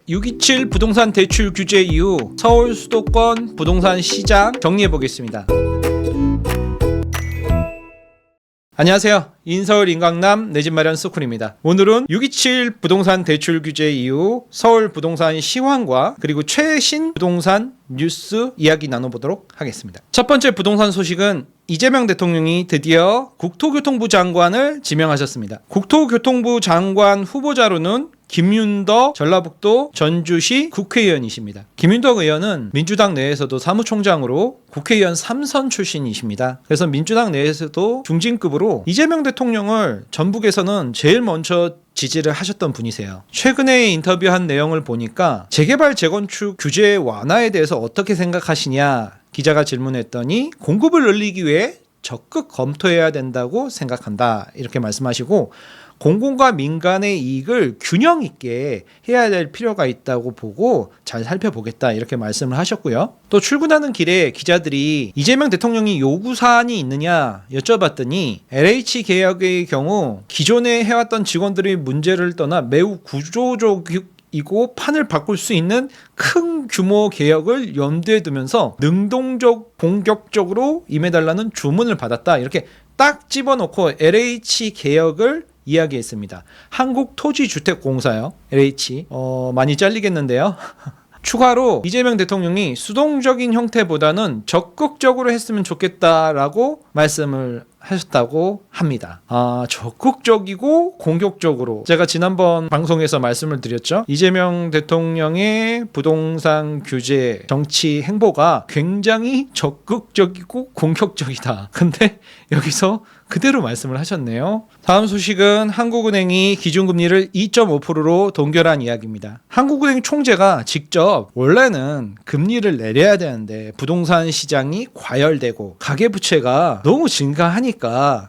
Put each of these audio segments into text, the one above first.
6.27 부동산 대출 규제 이후 서울 수도권 부동산 시장 정리해 보겠습니다. 안녕하세요. 인서울 인강남 내 집 마련 스쿨입니다. 오늘은 6.27 부동산 대출 규제 이후 서울 부동산 시황과 그리고 최신 부동산 뉴스 이야기 나눠보도록 하겠습니다. 첫 번째 부동산 소식은 이재명 대통령이 드디어 국토교통부 장관을 지명하셨습니다. 국토교통부 장관 후보자로는 김윤덕 전라북도 전주시 국회의원이십니다. 김윤덕 의원은 민주당 내에서도 사무총장으로 국회의원 3선 출신이십니다. 그래서 민주당 내에서도 중진급으로 이재명 대통령을 전북에서는 제일 먼저 지지를 하셨던 분이세요. 최근에 인터뷰한 내용을 보니까 재개발 재건축 규제 완화에 대해서 어떻게 생각하시냐 기자가 질문했더니 공급을 늘리기 위해 적극 검토해야 된다고 생각한다 이렇게 말씀하시고 공공과 민간의 이익을 균형 있게 해야 될 필요가 있다고 보고 잘 살펴보겠다 이렇게 말씀을 하셨고요. 또 출근하는 길에 기자들이 이재명 대통령이 요구사안이 있느냐 여쭤봤더니 LH 개혁의 경우 기존에 해왔던 직원들이 문제를 떠나 매우 구조적이고 판을 바꿀 수 있는 큰 규모 개혁을 염두에 두면서 능동적 공격적으로 임해달라는 주문을 받았다 이렇게 딱 집어넣고 LH 개혁을 이야기했습니다. 한국토지주택공사요. LH 많이 잘리겠는데요. 추가로 이재명 대통령이 수동적인 형태보다는 적극적으로 했으면 좋겠다라고 말씀을 하셨다고 합니다. 적극적이고 공격적으로 제가 지난번 방송에서 말씀을 드렸죠. 이재명 대통령의 부동산 규제 정치 행보가 굉장히 적극적이고 공격적이다. 근데 여기서 그대로 말씀을 하셨네요. 다음 소식은 한국은행이 기준금리를 2.5%로 동결한 이야기입니다. 한국은행 총재가 직접 원래는 금리를 내려야 되는데 부동산 시장이 과열되고 가계부채가 너무 증가하니까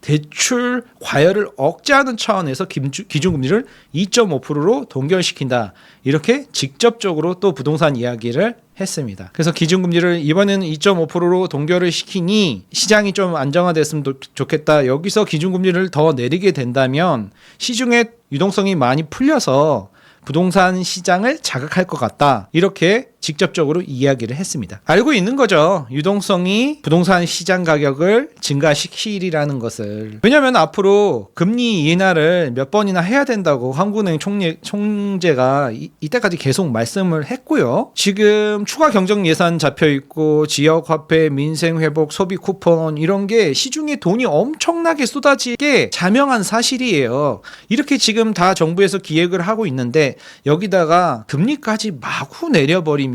대출 과열을 억제하는 차원에서 기준금리를 2.5%로 동결시킨다. 이렇게 직접적으로 또 부동산 이야기를 했습니다. 그래서 기준금리를 이번에는 2.5%로 동결을 시키니 시장이 좀 안정화됐으면 좋겠다. 여기서 기준금리를 더 내리게 된다면 시중에 유동성이 많이 풀려서 부동산 시장을 자극할 것 같다. 이렇게 직접적으로 이야기를 했습니다. 알고 있는 거죠. 유동성이 부동산 시장 가격을 증가시키리라는 것을. 왜냐하면 앞으로 금리 인하를 몇 번이나 해야 된다고 한국은행 총재가 이때까지 계속 말씀을 했고요. 지금 추가 경정 예산 잡혀 있고 지역화폐, 민생회복, 소비 쿠폰 이런 게 시중에 돈이 엄청나게 쏟아지게 자명한 사실이에요. 이렇게 지금 다 정부에서 기획을 하고 있는데 여기다가 금리까지 마구 내려버리면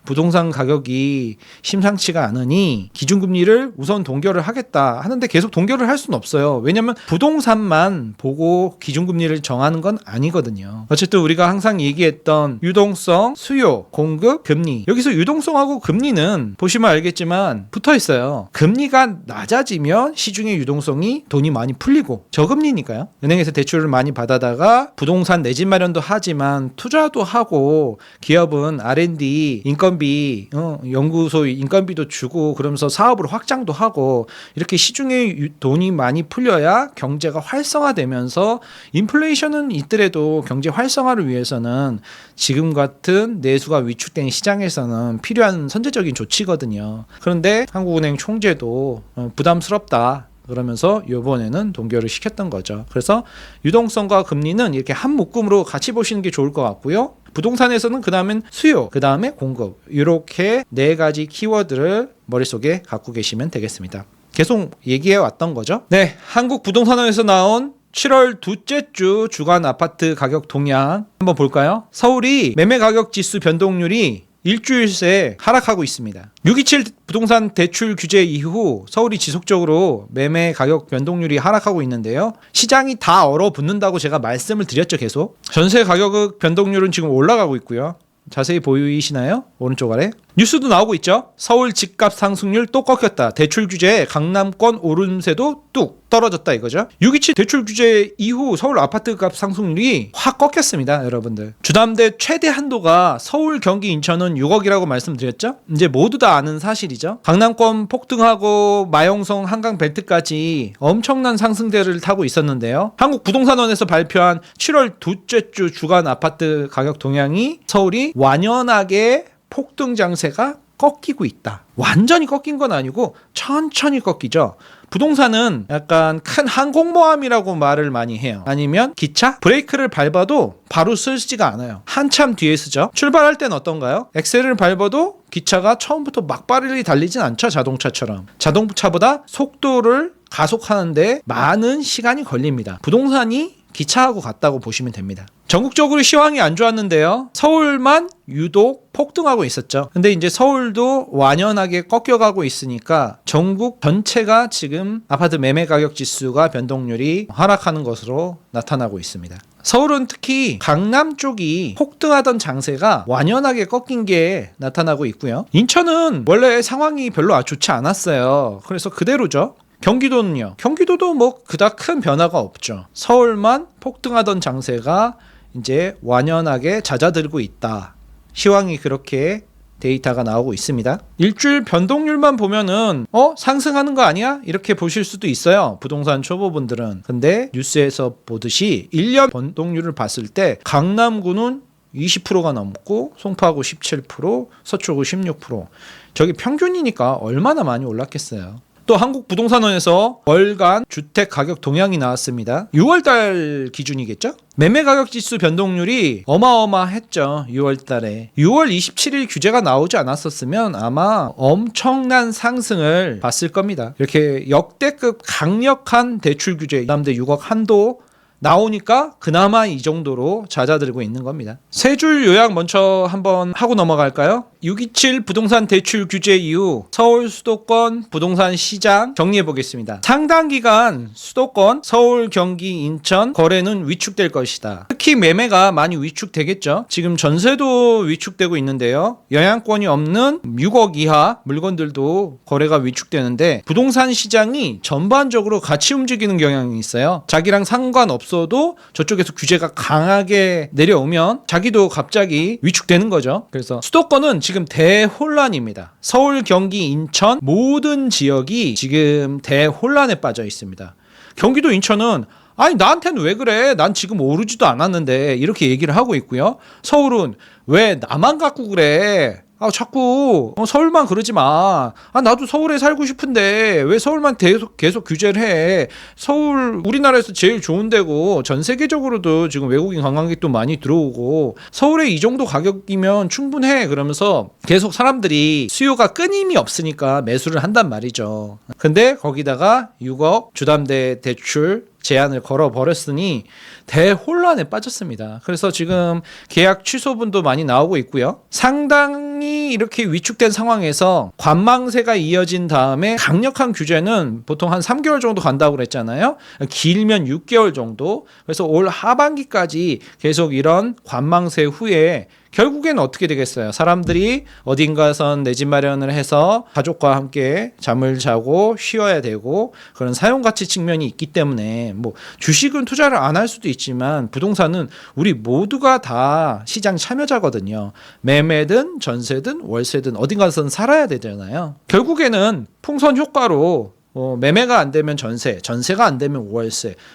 부동산 가격이 심상치가 않으니 기준금리를 우선 동결을 하겠다 하는데 계속 동결을 할 수는 없어요. 왜냐하면 부동산만 보고 기준금리를 정하는 건 아니거든요. 어쨌든 우리가 항상 얘기했던 유동성, 수요, 공급, 금리 여기서 유동성하고 금리는 보시면 알겠지만 붙어 있어요. 금리가 낮아지면 시중의 유동성이 돈이 많이 풀리고 저금리니까요. 은행에서 대출을 많이 받아다가 부동산 내 집 마련도 하지만 투자도 하고 기업은 R&D, 인건비, 연구소 인건비도 주고 그러면서 사업을 확장도 하고 이렇게 시중에 돈이 많이 풀려야 경제가 활성화되면서 인플레이션은 있더라도 경제 활성화를 위해서는 지금 같은 내수가 위축된 시장에서는 필요한 선제적인 조치거든요. 그런데 한국은행 총재도 부담스럽다. 그러면서 이번에는 동결을 시켰던 거죠. 그래서 유동성과 금리는 이렇게 한 묶음으로 같이 보시는 게 좋을 것 같고요. 부동산에서는 그 다음엔 수요, 그 다음에 공급 이렇게 네 가지 키워드를 머릿속에 갖고 계시면 되겠습니다. 계속 얘기해 왔던 거죠. 네, 한국부동산원에서 나온 7월 둘째 주 주간 아파트 가격 동향 한번 볼까요? 서울이 매매 가격 지수 변동률이 일주일 새 하락하고 있습니다. 6.27 부동산 대출 규제 이후 서울이 지속적으로 매매 가격 변동률이 하락하고 있는데요. 시장이 다 얼어붙는다고 제가 말씀을 드렸죠. 계속 전세 가격 변동률은 지금 올라가고 있고요. 자세히 보이시나요? 오른쪽 아래 뉴스도 나오고 있죠. 서울 집값 상승률 또 꺾였다. 대출 규제에 강남권 오름세도 뚝 떨어졌다 이거죠. 6.27 대출 규제 이후 서울 아파트값 상승률이 확 꺾였습니다. 여러분들. 주담대 최대 한도가 서울, 경기, 인천은 6억이라고 말씀드렸죠. 이제 모두 다 아는 사실이죠. 강남권 폭등하고 마용성, 한강벨트까지 엄청난 상승세를 타고 있었는데요. 한국부동산원에서 발표한 7월 둘째 주 주간 아파트 가격 동향이 서울이 완연하게 폭등 장세가 꺾이고 있다. 완전히 꺾인 건 아니고 천천히 꺾이죠. 부동산은 약간 큰 항공모함이라고 말을 많이 해요. 아니면 기차? 브레이크를 밟아도 바로 쓰지가 않아요. 한참 뒤에 쓰죠. 출발할 땐 어떤가요? 엑셀을 밟아도 기차가 처음부터 막 빠르게 달리진 않죠. 자동차처럼. 자동차보다 속도를 가속하는데 많은 시간이 걸립니다. 부동산이 기차하고 같다고 보시면 됩니다. 전국적으로 시황이 안 좋았는데요. 서울만 유독 폭등하고 있었죠. 근데 이제 서울도 완연하게 꺾여가고 있으니까 전국 전체가 지금 아파트 매매 가격 지수가 변동률이 하락하는 것으로 나타나고 있습니다. 서울은 특히 강남 쪽이 폭등하던 장세가 완연하게 꺾인 게 나타나고 있고요. 인천은 원래 상황이 별로 좋지 않았어요. 그래서 그대로죠. 경기도는요. 경기도도 뭐 그닥 큰 변화가 없죠. 서울만 폭등하던 장세가 이제 완연하게 잦아들고 있다. 시황이 그렇게 데이터가 나오고 있습니다. 일주일 변동률만 보면은 상승하는 거 아니야? 이렇게 보실 수도 있어요. 부동산 초보분들은. 근데 뉴스에서 보듯이 1년 변동률을 봤을 때 강남구는 20%가 넘고 송파구 17%, 서초구 16%. 저기 평균이니까 얼마나 많이 올랐겠어요. 또 한국부동산원에서 월간 주택 가격 동향이 나왔습니다. 6월달 기준이겠죠? 매매가격지수 변동률이 어마어마했죠. 6월달에 6월 27일 규제가 나오지 않았었으면 아마 엄청난 상승을 봤을 겁니다. 이렇게 역대급 강력한 대출 규제, 그다음에 6억 한도 나오니까 그나마 이 정도로 잦아들고 있는 겁니다. 세 줄 요약 먼저 한번 하고 넘어갈까요? 6.27 부동산 대출 규제 이후 서울 수도권 부동산 시장 정리해 보겠습니다. 상당 기간 수도권, 서울, 경기, 인천 거래는 위축될 것이다. 특히 매매가 많이 위축되겠죠. 지금 전세도 위축되고 있는데요. 영향권이 없는 6억 이하 물건들도 거래가 위축되는데 부동산 시장이 전반적으로 같이 움직이는 경향이 있어요. 자기랑 상관없어도 저쪽에서 규제가 강하게 내려오면 자기도 갑자기 위축되는 거죠. 그래서 수도권은 지금 대혼란입니다. 서울, 경기, 인천 모든 지역이 지금 대혼란에 빠져 있습니다. 경기도, 인천은 아니 나한테는 왜 그래? 난 지금 오르지도 않았는데 이렇게 얘기를 하고 있고요. 서울은 왜 나만 갖고 그래? 자꾸 서울만 그러지 마. 나도 서울에 살고 싶은데 왜 서울만 계속 규제를 해? 서울 우리나라에서 제일 좋은 데고 전 세계적으로도 지금 외국인 관광객도 많이 들어오고 서울에 이 정도 가격이면 충분해. 그러면서 계속 사람들이 수요가 끊임이 없으니까 매수를 한단 말이죠. 근데 거기다가 6억 주담대 대출 제한을 걸어버렸으니 대혼란에 빠졌습니다. 그래서 지금 계약 취소분도 많이 나오고 있고요. 상당히 이렇게 위축된 상황에서 관망세가 이어진 다음에 강력한 규제는 보통 한 3개월 정도 간다고 그랬잖아요. 길면 6개월 정도. 그래서 올 하반기까지 계속 이런 관망세 후에 결국엔 어떻게 되겠어요? 사람들이 어딘가선 내 집 마련을 해서 가족과 함께 잠을 자고 쉬어야 되고 그런 사용가치 측면이 있기 때문에 뭐 주식은 투자를 안 할 수도 있지만 부동산은 우리 모두가 다 시장 참여자거든요. 매매든 전세든 월세든 어딘가선 살아야 되잖아요. 결국에는 풍선 효과로 매매가 안 되면 전세가 안 되면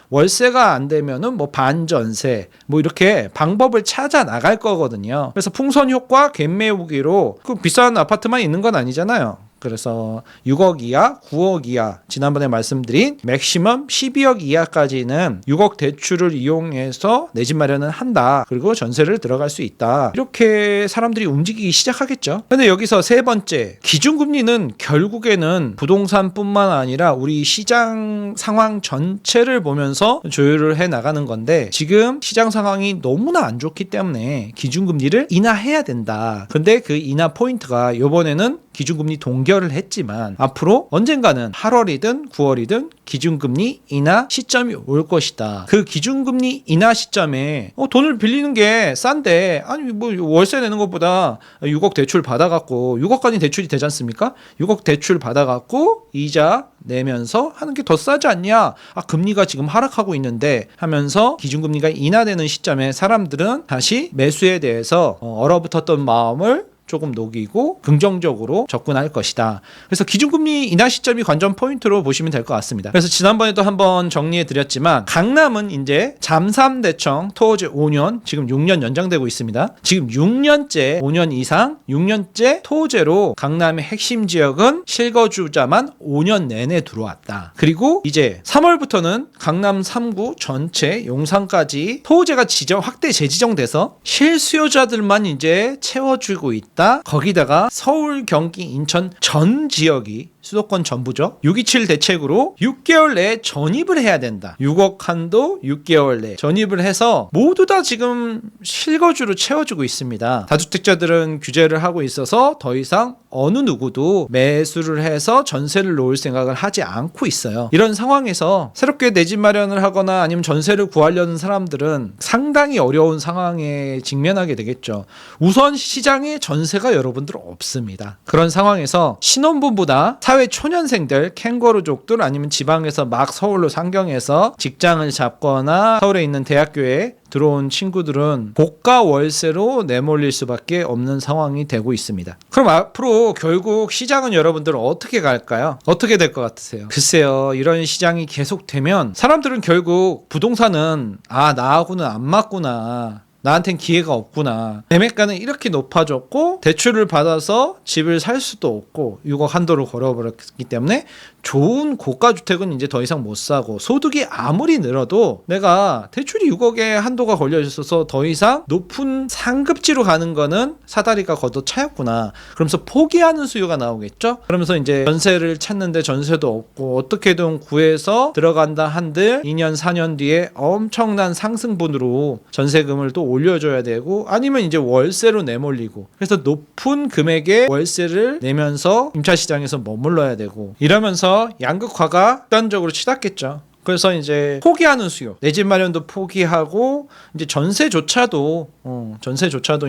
월세가 안 되면은 뭐 반전세, 뭐 이렇게 방법을 찾아 나갈 거거든요. 그래서 풍선 효과 갭매우기로 그 비싼 아파트만 있는 건 아니잖아요. 그래서 6억 이하, 9억 이하, 지난번에 말씀드린 맥시멈 12억 이하까지는 6억 대출을 이용해서 내 집 마련은 한다. 그리고 전세를 들어갈 수 있다. 이렇게 사람들이 움직이기 시작하겠죠. 근데 여기서 세 번째, 기준금리는 결국에는 부동산뿐만 아니라 우리 시장 상황 전체를 보면서 조율을 해 나가는 건데 지금 시장 상황이 너무나 안 좋기 때문에 기준금리를 인하해야 된다. 근데 그 인하 포인트가 이번에는 기준금리 동결을 했지만 앞으로 언젠가는 8월이든 9월이든 기준금리 인하 시점이 올 것이다. 그 기준금리 인하 시점에 돈을 빌리는 게 싼데 아니 뭐 월세 내는 것보다 6억 대출 받아갖고 6억까지 대출이 되지 않습니까? 6억 대출 받아갖고 이자 내면서 하는 게 더 싸지 않냐? 금리가 지금 하락하고 있는데 하면서 기준금리가 인하되는 시점에 사람들은 다시 매수에 대해서 얼어붙었던 마음을 조금 녹이고 긍정적으로 접근할 것이다. 그래서 기준금리 인하 시점이 관전 포인트로 보시면 될 것 같습니다. 그래서 지난번에도 한번 정리해 드렸지만 강남은 이제 잠삼대청 토지 5년 지금 6년 연장되고 있습니다. 지금 6년째 5년 이상 6년째 토제로 강남의 핵심 지역은 실거주자만 5년 내내 들어왔다. 그리고 이제 3월부터는 강남 3구 전체 용산까지 토제가 확대 재지정돼서 실수요자들만 이제 채워주고 있다. 거기다가 서울, 경기, 인천 전 지역이 수도권 전부죠. 627 대책으로 6개월 내에 전입을 해야 된다. 6억 한도 6개월 내에 전입을 해서 모두 다 지금 실거주로 채워주고 있습니다. 다주택자들은 규제를 하고 있어서 더 이상 어느 누구도 매수를 해서 전세를 놓을 생각을 하지 않고 있어요. 이런 상황에서 새롭게 내 집 마련을 하거나 아니면 전세를 구하려는 사람들은 상당히 어려운 상황에 직면하게 되겠죠. 우선 시장에 전세가 여러분들 없습니다. 그런 상황에서 신혼부부나 사회 초년생들, 캥거루족들 아니면 지방에서 막 서울로 상경해서 직장을 잡거나 서울에 있는 대학교에 들어온 친구들은 고가 월세로 내몰릴 수밖에 없는 상황이 되고 있습니다. 그럼 앞으로 결국 시장은 여러분들 어떻게 갈까요? 어떻게 될 것 같으세요? 글쎄요, 이런 시장이 계속되면 사람들은 결국 부동산은 나하고는 안 맞구나, 나한텐 기회가 없구나, 매매가는 이렇게 높아졌고 대출을 받아서 집을 살 수도 없고 6억 한도로 걸어버렸기 때문에 좋은 고가주택은 이제 더 이상 못 사고 소득이 아무리 늘어도 내가 대출이 6억에 한도가 걸려 있어서 더 이상 높은 상급지로 가는 거는 사다리가 걷어차였구나. 그러면서 포기하는 수요가 나오겠죠. 그러면서 이제 전세를 찾는데 전세도 없고 어떻게든 구해서 들어간다 한들 2년 4년 뒤에 엄청난 상승분으로 전세금을 또 올려줘야 되고 아니면 이제 월세로 내몰리고 그래서 높은 금액의 월세를 내면서 임차시장에서 머물러야 되고 이러면서 양극화가 극단적으로 치닫겠죠. 그래서 이제 포기하는 수요, 내 집 마련도 포기하고 이제 전세조차도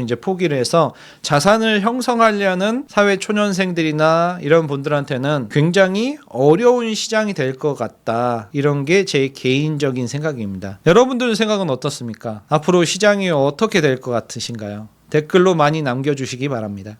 이제 포기를 해서 자산을 형성하려는 사회 초년생들이나 이런 분들한테는 굉장히 어려운 시장이 될 것 같다. 이런 게 제 개인적인 생각입니다. 여러분들 생각은 어떻습니까? 앞으로 시장이 어떻게 될 것 같으신가요? 댓글로 많이 남겨주시기 바랍니다.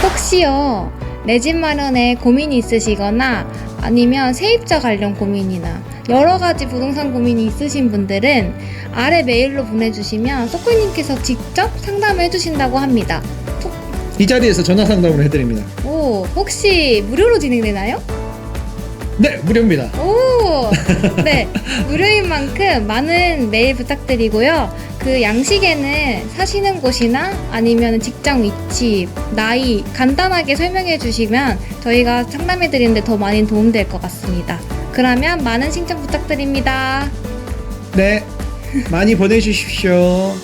혹시요 내 집 마련에 고민이 있으시거나 아니면 세입자 관련 고민이나 여러가지 부동산 고민이 있으신 분들은 아래 메일로 보내주시면 소쿠님께서 직접 상담해 주신다고 합니다. 이 자리에서 전화 상담을 해드립니다. 혹시 무료로 진행되나요? 네, 무료입니다. 네, 무료인 만큼 많은 메일 부탁드리고요. 그 양식에는 사시는 곳이나 아니면 직장 위치, 나이 간단하게 설명해 주시면 저희가 상담해 드리는데 더 많이 도움될 것 같습니다. 그러면 많은 신청 부탁드립니다. 네, 많이 보내주십시오.